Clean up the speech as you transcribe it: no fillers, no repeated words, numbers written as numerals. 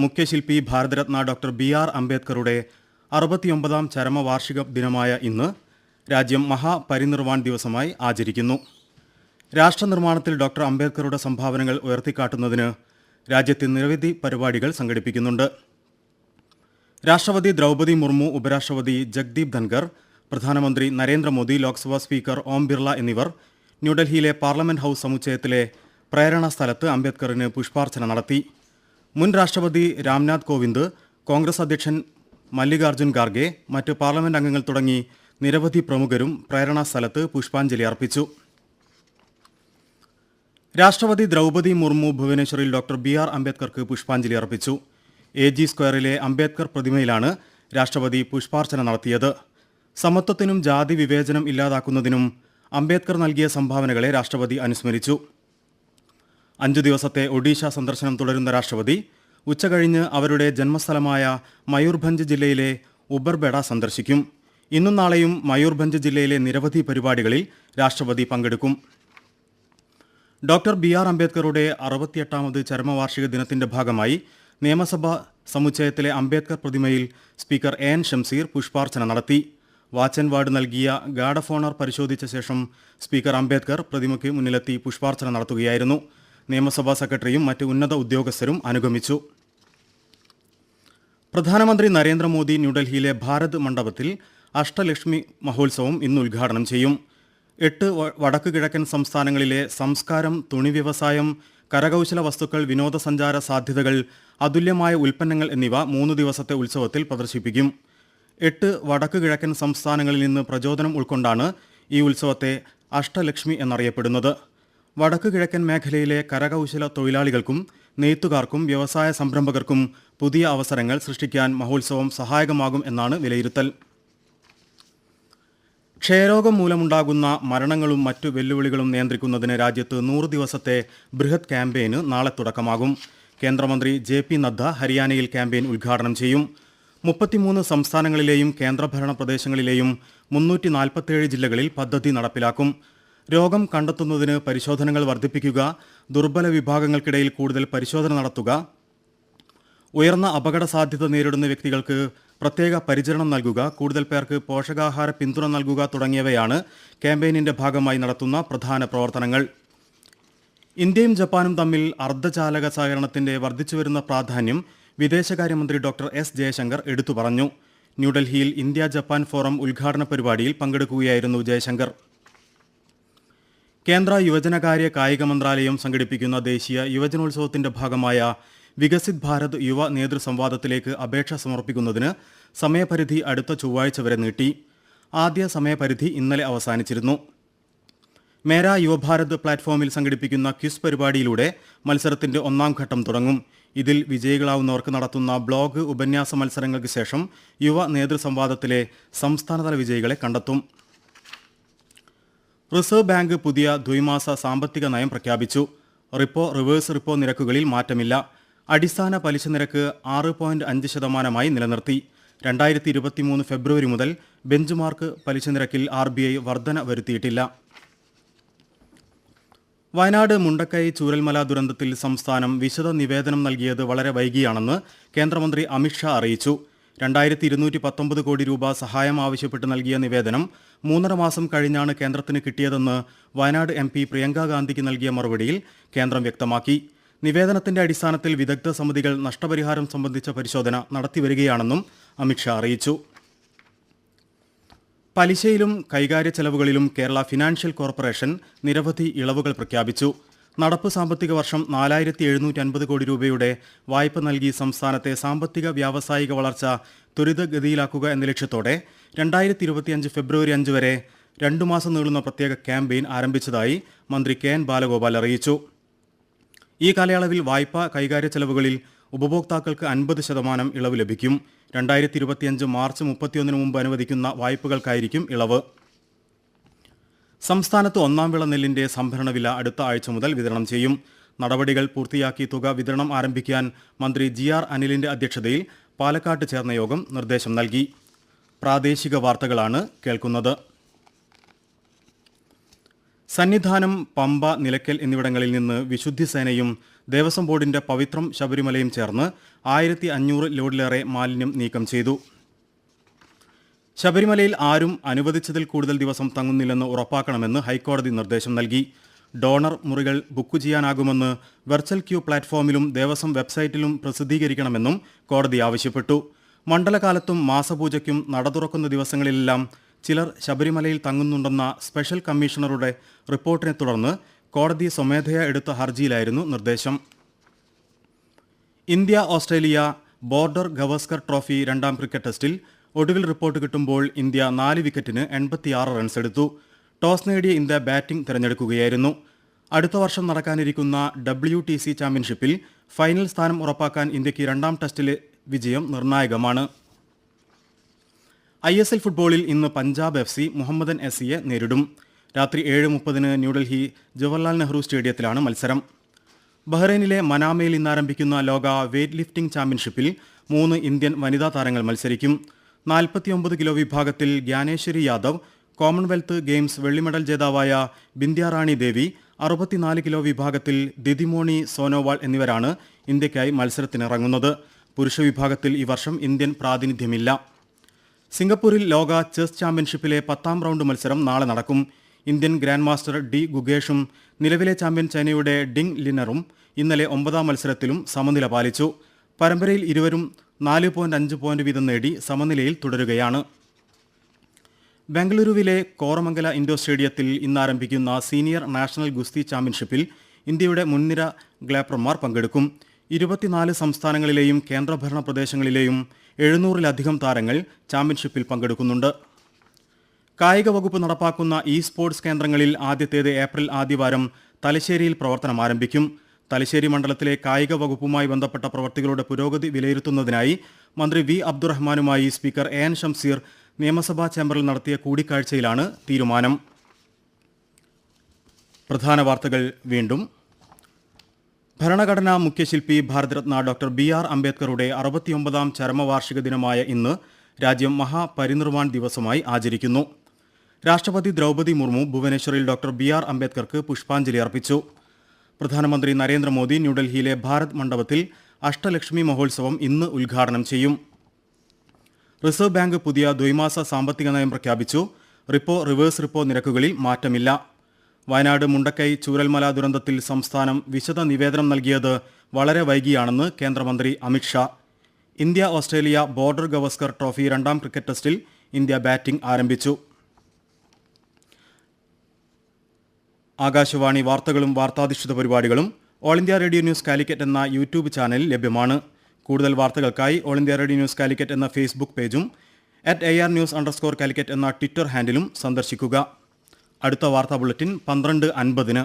മുഖ്യശില്പി Bharat Ratna doctor BR. അംബേദ്കറുടെ 69ാം ചരമവാർഷിക ദിനമായ ഇന്ന് രാജ്യം മഹാപരിനിർവാൺ ദിവസമായി ആചരിക്കുന്നു. രാഷ്ട്രനിർമ്മാണത്തിൽ ഡോക്ടർ അംബേദ്കറുടെ സംഭാവനകൾ ഉയർത്തിക്കാട്ടുന്നതിന് രാജ്യത്ത് നിരവധി പരിപാടികൾ സംഘടിപ്പിക്കുന്നുണ്ട്. രാഷ്ട്രപതി ദ്രൗപദി മുർമു, ഉപരാഷ്ട്രപതി ജഗ്ദീപ് ധൻകർ, പ്രധാനമന്ത്രി നരേന്ദ്രമോദി, ലോക്സഭാ സ്പീക്കർ ഓം ബിർള എന്നിവർ ന്യൂഡൽഹിയിലെ പാർലമെന്റ് ഹൌസ് സമുച്ചയത്തിലെ പ്രേരണ സ്ഥലത്ത് അംബേദ്കറിന് പുഷ്പാർച്ചന നടത്തി. മുൻ രാഷ്ട്രപതി രാംനാഥ് കോവിന്ദ്, കോൺഗ്രസ് അധ്യക്ഷൻ മല്ലികാർജ്ജുൻ ഖാർഗെ, മറ്റ് പാർലമെന്റ് അംഗങ്ങൾ തുടങ്ങി നിരവധി പ്രമുഖരും പ്രേരണ സ്ഥലത്ത് പുഷ്പാഞ്ജലി അർപ്പിച്ചു. രാഷ്ട്രപതി ദ്രൗപദി മുർമു ഭുവനേശ്വറിൽ ഡോക്ടർ ബി.ആർ. അംബേദ്കർക്ക് പുഷ്പാഞ്ജലി അർപ്പിച്ചു. AG സ്ക്വയറിലെ അംബേദ്കർ പ്രതിമയിലാണ് രാഷ്ട്രപതി പുഷ്പാർച്ചന നടത്തിയത്. സമത്വത്തിനും ജാതി വിവേചനം ഇല്ലാതാക്കുന്നതിനും അംബേദ്കർ നൽകിയ സംഭാവനകളെ രാഷ്ട്രപതി അനുസ്മരിച്ചു. 5 ദിവസത്തെ ഒഡീഷ സന്ദർശനം തുടരുന്ന രാഷ്ട്രപതി ഉച്ചകഴിഞ്ഞ് അവരുടെ ജന്മസ്ഥലമായ മയൂർഭഞ്ച് ജില്ലയിലെ ഉബർബെഡ സന്ദർശിക്കും. ഇന്നും നാളെയും മയൂർഭഞ്ച് ജില്ലയിലെ നിരവധി പരിപാടികളിൽ രാഷ്ട്രപതി പങ്കെടുക്കും. Doctor BR. അംബേദ്കറുടെ 68ാമത് ചരമവാർഷിക ദിനത്തിന്റെ ഭാഗമായി നിയമസഭാ സമുച്ചയത്തിലെ അംബേദ്കർ പ്രതിമയിൽ സ്പീക്കർ AN ഷംസീർ പുഷ്പാർച്ചന നടത്തി. വാച്ച് ആൻഡ് വാർഡ് നൽകിയ ഗാർഡ് ഓഫ് ഓണർ പരിശോധിച്ച ശേഷം സ്പീക്കർ അംബേദ്കർ പ്രതിമയ്ക്ക് മുന്നിലെത്തി പുഷ്പാർച്ചന നടത്തുകയായിരുന്നു. നിയമസഭാ സെക്രട്ടറിയും മറ്റ് ഉന്നത ഉദ്യോഗസ്ഥരും അനുഗമിച്ചു. പ്രധാനമന്ത്രി നരേന്ദ്രമോദി ന്യൂഡൽഹിയിലെ ഭാരത് മണ്ഡപത്തിൽ അഷ്ടലക്ഷ്മി മഹോത്സവം ഇന്ന് ഉദ്ഘാടനം ചെയ്യും. 8 വടക്കു കിഴക്കൻ സംസ്ഥാനങ്ങളിലെ സംസ്കാരം, തുണി വ്യവസായം, കരകൗശല വസ്തുക്കൾ, വിനോദസഞ്ചാര സാധ്യതകൾ, അതുല്യമായ ഉൽപ്പന്നങ്ങൾ എന്നിവ 3 ദിവസത്തെ ഉത്സവത്തിൽ പ്രദർശിപ്പിക്കും. 8 വടക്കു കിഴക്കൻ സംസ്ഥാനങ്ങളിൽ നിന്ന് പ്രചോദനം ഉൾക്കൊണ്ടാണ് ഈ ഉത്സവത്തെ അഷ്ടലക്ഷ്മി എന്നറിയപ്പെടുന്നത്. വടക്കു കിഴക്കൻ മേഖലയിലെ കരകൗശല തൊഴിലാളികൾക്കും നെയ്ത്തുകാർക്കും വ്യവസായ സംരംഭകർക്കും പുതിയ അവസരങ്ങൾ സൃഷ്ടിക്കാൻ മഹോത്സവം സഹായകമാകും എന്നാണ് വിലയിരുത്തൽ. ക്ഷയരോഗം മൂലമുണ്ടാകുന്ന മരണങ്ങളും മറ്റു വെല്ലുവിളികളും നിയന്ത്രിക്കുന്നതിന് രാജ്യത്ത് 100 ദിവസത്തെ ബൃഹത് ക്യാമ്പയിന് നാളെ തുടക്കമാകും. കേന്ദ്രമന്ത്രി JP നദ്ദ ഹരിയാനയിൽ ക്യാമ്പയിൻ ഉദ്ഘാടനം ചെയ്യും. 33 സംസ്ഥാനങ്ങളിലെയും കേന്ദ്രഭരണ പ്രദേശങ്ങളിലെയും 347 ജില്ലകളിൽ പദ്ധതി നടപ്പിലാക്കും. രോഗം കണ്ടെത്തുന്നതിന് പരിശോധനകൾ വർദ്ധിപ്പിക്കുക, ദുർബല വിഭാഗങ്ങൾക്കിടയിൽ കൂടുതൽ പരിശോധന നടത്തുക, ഉയർന്ന അപകട സാധ്യത നേരിടുന്ന വ്യക്തികൾക്ക് പ്രത്യേക പരിചരണം നൽകുക, കൂടുതൽ പേർക്ക് പോഷകാഹാര പിന്തുണ നൽകുക തുടങ്ങിയവയാണ് ക്യാമ്പയിനിന്റെ ഭാഗമായി നടത്തുന്ന പ്രധാന പ്രവർത്തനങ്ങൾ. ഇന്ത്യയും ജപ്പാനും തമ്മിൽ അർദ്ധചാലക സഹകരണത്തിന്റെ വർദ്ധിച്ചുവരുന്ന പ്രാധാന്യം വിദേശകാര്യമന്ത്രി ഡോക്ടർ S. ജയശങ്കർ എടുത്തു പറഞ്ഞു. ന്യൂഡൽഹിയിൽ ഇന്ത്യ ജപ്പാൻ ഫോറം ഉദ്ഘാടന പരിപാടിയിൽ പങ്കെടുക്കുകയായിരുന്നു ജയശങ്കർ. കേന്ദ്ര യുവജനകാര്യ കായിക മന്ത്രാലയം സംഘടിപ്പിക്കുന്ന ദേശീയ യുവജനോത്സവത്തിന്റെ ഭാഗമായ വികസിത് ഭാരത് യുവ നേതൃസംവാദത്തിലേക്ക് അപേക്ഷ സമർപ്പിക്കുന്നതിന് സമയപരിധി അടുത്ത ചൊവ്വാഴ്ച വരെ നീട്ടി. ആദ്യ സമയപരിധി ഇന്നലെ അവസാനിച്ചിരുന്നു. മേര യുവഭാരത് പ്ലാറ്റ്ഫോമിൽ സംഘടിപ്പിക്കുന്ന ക്വിസ് പരിപാടിയിലൂടെ മത്സരത്തിന്റെ 1ാം ഘട്ടം തുടങ്ങും. ഇതിൽ വിജയികളാവുന്നവർക്ക് നടത്തുന്ന ബ്ലോഗ്, ഉപന്യാസ മത്സരങ്ങൾക്ക് ശേഷം യുവ നേതൃസംവാദത്തിലെ സംസ്ഥാനതല വിജയികളെ കണ്ടെത്തും. റിസർവ് ബാങ്ക് പുതിയ ദ്വൈമാസ സാമ്പത്തിക നയം പ്രഖ്യാപിച്ചു. റിപ്പോ, റിവേഴ്സ് റിപ്പോ നിരക്കുകളിൽ മാറ്റമില്ല. അടിസ്ഥാന പലിശ നിരക്ക് 6.5% നിലനിർത്തി. 2023 ഫെബ്രുവരി മുതൽ ബെഞ്ച് മാർക്ക് പലിശ നിരക്കിൽ RBI വർധന വരുത്തിയിട്ടില്ല. വയനാട് മുണ്ടക്കൈ ചൂരൽമല ദുരന്തത്തിൽ സംസ്ഥാനം വിശദ നിവേദനം നൽകിയത് വളരെ വൈകിയാണെന്ന് കേന്ദ്രമന്ത്രി അമിത്ഷാ അറിയിച്ചു. 2219 കോടി രൂപ സഹായം ആവശ്യപ്പെട്ട് നൽകിയ നിവേദനം 3.5 മാസം കഴിഞ്ഞാണ് കേന്ദ്രത്തിന് കിട്ടിയതെന്ന് വയനാട് MP പ്രിയങ്ക ഗാന്ധിക്ക് നൽകിയ മറുപടിയിൽ കേന്ദ്രം വ്യക്തമാക്കി. നിവേദനത്തിന്റെ അടിസ്ഥാനത്തിൽ വിദഗ്ധ സമിതികൾ നഷ്ടപരിഹാരം സംബന്ധിച്ച പരിശോധന നടത്തിവരികയാണെന്നും അമിത്ഷാ അറിയിച്ചു. പലിശയിലും കൈകാര്യ ചെലവുകളിലും കേരള ഫിനാൻഷ്യൽ കോർപ്പറേഷൻ നിരവധി ഇളവുകൾ പ്രഖ്യാപിച്ചു. നടപ്പ് സാമ്പത്തിക വർഷം 4750 കോടി രൂപയുടെ വായ്പ നൽകി സംസ്ഥാനത്തെ സാമ്പത്തിക വ്യാവസായിക വളർച്ച ത്വരിതഗതിയിലാക്കുക എന്ന ലക്ഷ്യത്തോടെ 2025 ഫെബ്രുവരി 5 വരെ 2 മാസം നീളുന്ന പ്രത്യേക ക്യാമ്പയിൻ ആരംഭിച്ചതായി മന്ത്രി KN ബാലഗോപാൽ അറിയിച്ചു. ഈ കാലയളവിൽ വായ്പ കൈകാര്യ ചെലവുകളിൽ ഉപഭോക്താക്കൾക്ക് 50% ഇളവ് ലഭിക്കും. 2025 മാർച്ച് 31 മുമ്പ് അനുവദിക്കുന്ന വായ്പകൾക്കായിരിക്കും ഇളവ്. സംസ്ഥാനത്ത് 1ാം വിള നെല്ലിന്റെ സംഭരണ വില അടുത്ത ആഴ്ച മുതൽ വിതരണം ചെയ്യും. നടപടികൾ പൂർത്തിയാക്കി തുക വിതരണം ആരംഭിക്കാൻ മന്ത്രി GR അനിലിന്റെ അധ്യക്ഷതയിൽ പാലക്കാട്ട് ചേർന്ന യോഗം നിർദ്ദേശം നൽകി. പ്രാദേശിക വാർത്തകളാണ് കേൾക്കുന്നത്. സന്നിധാനം, പമ്പ, നിലയ്ക്കൽ എന്നിവിടങ്ങളിൽ നിന്ന് വിശുദ്ധി സേനയും ദേവസ്വം ബോർഡിന്റെ പവിത്രം ശബരിമലയും ചേർന്ന് 1500 ലോഡിലേറെ മാലിന്യം നീക്കം ചെയ്തു. ശബരിമലയിൽ ആരും അനുവദിച്ചതിൽ കൂടുതൽ ദിവസം തങ്ങുന്നില്ലെന്ന് ഉറപ്പാക്കണമെന്ന് ഹൈക്കോടതി നിർദ്ദേശം നൽകി. ഡോണർ മുറികൾ ബുക്ക് ചെയ്യാനാകുമെന്ന് വെർച്വൽ ക്യൂ പ്ലാറ്റ്ഫോമിലും ദേവസ്വം വെബ്സൈറ്റിലും പ്രസിദ്ധീകരിക്കണമെന്നും കോടതി ആവശ്യപ്പെട്ടു. മണ്ഡലകാലത്തും മാസപൂജയ്ക്കും നട തുറക്കുന്ന ദിവസങ്ങളിലെല്ലാം ചിലർ ശബരിമലയിൽ തങ്ങുന്നുണ്ടെന്ന സ്പെഷ്യൽ കമ്മീഷണറുടെ റിപ്പോർട്ടിനെ തുടർന്ന് കോടതി സ്വമേധയാ എടുത്ത ഹർജിയിലായിരുന്നു നിർദ്ദേശം. India Australia border Gavaskar trophy രണ്ടാം ക്രിക്കറ്റ് ടെസ്റ്റിൽ ഒടുവിൽ റിപ്പോർട്ട് കിട്ടുമ്പോൾ ഇന്ത്യ 4 വിക്കറ്റിന് 86 റൺസ് എടുത്തു. ടോസ് നേടിയ ഇന്ത്യ ബാറ്റിംഗ് തിരഞ്ഞെടുക്കുകയായിരുന്നു. അടുത്ത വർഷം നടക്കാനിരിക്കുന്ന WTC ചാമ്പ്യൻഷിപ്പിൽ ഫൈനൽ സ്ഥാനം ഉറപ്പാക്കാൻ ഇന്ത്യക്ക് രണ്ടാം ടെസ്റ്റിലെ വിജയം നിർണായകമാണ്. ISL ഫുട്ബോളിൽ ഇന്ന് പഞ്ചാബ് FC മുഹമ്മദൻ SCയെ നേരിടും. രാത്രി 7:30 ന്യൂഡൽഹി ജവഹർലാൽ നെഹ്റു സ്റ്റേഡിയത്തിലാണ് മത്സരം. ബഹ്റൈനിലെ മനാമയിൽ ഇന്നാരംഭിക്കുന്ന ലോക വെയ്റ്റ് ലിഫ്റ്റിംഗ് ചാമ്പ്യൻഷിപ്പിൽ 3 ഇന്ത്യൻ വനിതാ താരങ്ങൾ മത്സരിക്കും. 49 കിലോ വിഭാഗത്തിൽ ജ്ഞാനേശ്വരി യാദവ്, കോമൺവെൽത്ത് ഗെയിംസ് വെള്ളി മെഡൽ ജേതാവായ ബിന്ദ്യാറാണി ദേവി, 64 കിലോ വിഭാഗത്തിൽ ദിദിമോണി സോനോവാൾ എന്നിവരാണ് ഇന്ത്യയ്ക്കായി മത്സരത്തിനിറങ്ങുന്നത്. പുരുഷ വിഭാഗത്തിൽ ഈ വർഷം ഇന്ത്യൻ പ്രാതിനിധ്യമില്ല. സിംഗപ്പൂരിൽ ലോക ചെസ് ചാമ്പ്യൻഷിപ്പിലെ 10ാം റൗണ്ട് മത്സരം നാളെ നടക്കും. ഇന്ത്യൻ ഗ്രാൻഡ് മാസ്റ്റർ ഡി ഗുഗേഷും നിലവിലെ ചാമ്പ്യൻ ചൈനയുടെ ഡിങ് ലിനറും ഇന്നലെ 9ാം മത്സരത്തിലും സമനില പാലിച്ചു. പരമ്പരയിൽ ഇരുവരും 4.5 പോയിന്റ് വീതം നേടി സമനിലയിൽ തുടരുകയാണ്. ബംഗളൂരുവിലെ കോറമംഗല ഇൻഡോർ സ്റ്റേഡിയത്തിൽ ഇന്നാരംഭിക്കുന്ന സീനിയർ നാഷണൽ ഗുസ്തി ചാമ്പ്യൻഷിപ്പിൽ ഇന്ത്യയുടെ മുൻനിര ഗ്ലാപ്പർമാർ പങ്കെടുക്കും. 24 സംസ്ഥാനങ്ങളിലെയും കേന്ദ്രഭരണ പ്രദേശങ്ങളിലെയും 700-ലധികം താരങ്ങൾ ചാമ്പ്യൻഷിപ്പിൽ പങ്കെടുക്കുന്നുണ്ട്. കായിക വകുപ്പ് നടപ്പാക്കുന്ന സ്പോർട്സ് കേന്ദ്രങ്ങളിൽ ആദ്യത്തേത് ഏപ്രിൽ ആദ്യവാരം തലശ്ശേരിയിൽ പ്രവർത്തനം ആരംഭിക്കും. തലശ്ശേരി മണ്ഡലത്തിലെ കായിക വകുപ്പുമായി ബന്ധപ്പെട്ട പ്രവൃത്തികളുടെ പുരോഗതി വിലയിരുത്തുന്നതിനായി മന്ത്രി വി അബ്ദുറഹ്മാനുമായി സ്പീക്കർ AN ഷംസീർ നിയമസഭാ ചേംബറിൽ നടത്തിയ കൂടിക്കാഴ്ചയിലാണ് തീരുമാനം. പ്രധാന വാർത്തകൾ വീണ്ടും. ഭരണഘടനാ മുഖ്യശില്പി ഭാരതരത്ന ഡോക്ടർ BR അംബേദ്കറുടെ 69ാം ചരമവാർഷിക ദിനമായ ഇന്ന് രാജ്യം മഹാപരിനിർവാൺ ദിവസമായി ആചരിക്കുന്നു. രാഷ്ട്രപതി ദ്രൗപദി മുർമു ഭുവനേശ്വറിൽ ഡോക്ടർ BR അംബേദ്കർക്ക് പുഷ്പാഞ്ജലി അർപ്പിച്ചു. പ്രധാനമന്ത്രി നരേന്ദ്രമോദി ന്യൂഡൽഹിയിലെ ഭാരത് മണ്ഡപത്തിൽ അഷ്ടലക്ഷ്മി മഹോത്സവം ഇന്ന് ഉദ്ഘാടനം ചെയ്യും. റിസർവ് ബാങ്ക് പുതിയ ദ്വൈമാസ സാമ്പത്തിക നയം പ്രഖ്യാപിച്ചു. റിപ്പോ, റിവേഴ്സ് റിപ്പോ നിരക്കുകളിൽ മാറ്റമില്ല. വയനാട് മുണ്ടക്കൈ ചൂരൽമല ദുരന്തത്തിൽ സംസ്ഥാനം വിശദ നിവേദനം നൽകിയത് വളരെ വൈകിയാണെന്ന് കേന്ദ്രമന്ത്രി Amit Shah. India Australia border Gavaskar trophy രണ്ടാം ക്രിക്കറ്റ് ടെസ്റ്റിൽ ഇന്ത്യ ബാറ്റിംഗ് ആരംഭിച്ചു. ആകാശവാണി വാർത്തകളും വാർത്താധിഷ്ഠിത പരിപാടികളും all India radio news Calicut എന്ന യൂട്യൂബ് ചാനലിൽ ലഭ്യമാണ്. കൂടുതൽ വാർത്തകൾക്കായി all India radio news Calicut എന്ന ഫേസ്ബുക്ക് പേജും @ARnews_കാലിക്കറ്റ് എന്ന ട്വിറ്റർ ഹാൻഡിലും സന്ദർശിക്കുക. അടുത്ത വാർത്താ ബുള്ളറ്റിൻ 12:50-ന്.